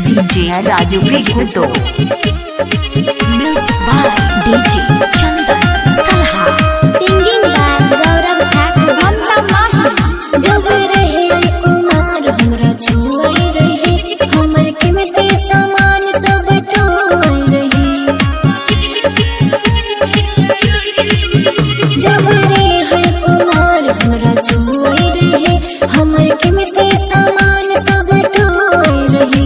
DJ Raju Biguto music by DJ Chandan Salha singing by गौरव ठाकुर ममता माही जब रहे कुमार हमरा छुआई रहे हमर कीमती सामान सब टोई रहे जब रहे कुमार हमरा छुआई रहे हमर कीमती सामान सब टोई रहे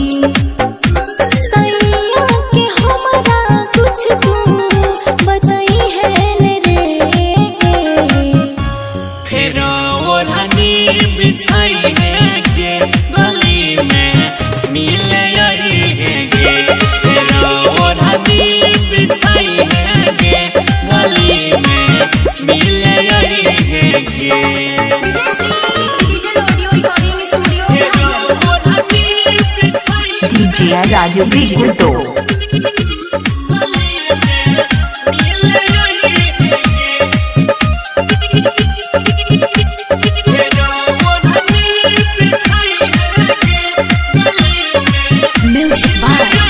बिछाई है के गली में मिले है गे तेरा ओढ़नी बिछाई है के गली में मिले है गे DJ राजू बिगुतो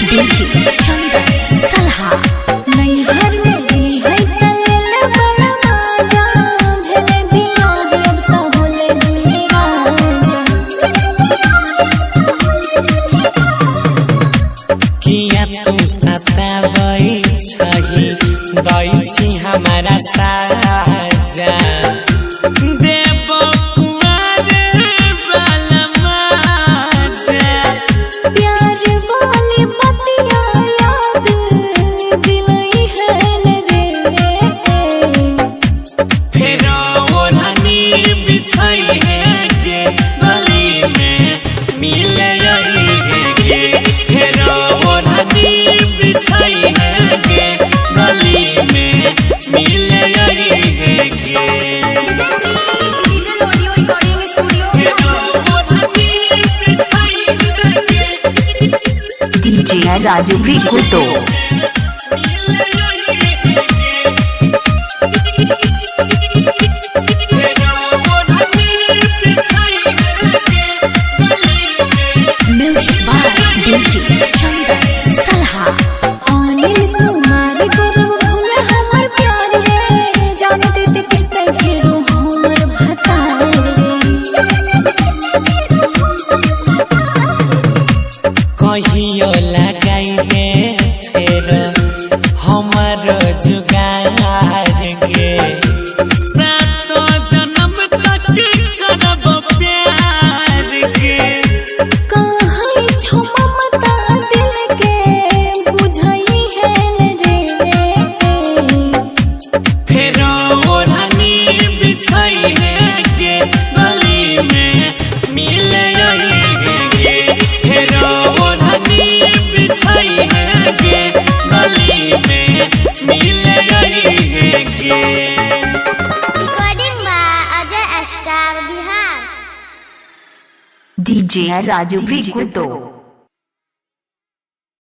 डीजे चंदन सलहा नैहर में भी है तलेल बड़ा माजा भेले बियाह अब तो होले दुले राजा किया तू सतावई छही दई छी हमारा साजा देव कुमार वाला माजा प्यार वाली बतिया याद दिलाई है रे फिर ओढ़नी बिछाई है के गली में मिले है गे फिर ओढ़नी बिछाई है के गली में मिले है गे DJ Raju Biguto music by DJ Chandan Salha Anil Kumar गुरु भूल हमर प्यार रे जानते ते फिरते फिरू हमर भतार कहियो लगाई दे फिर हमर जुगार गे सातो जन्म तक करब प्यार गे कहाई छो ममता दिल के बुझाई है रे फिर ओढ़नी बिछाई है के गली में मिले है गे फिर ओढ़नी बिछाई है के गली में मिले है गे। Recording by Ajay star Bihar DJ Raju बिगुतो।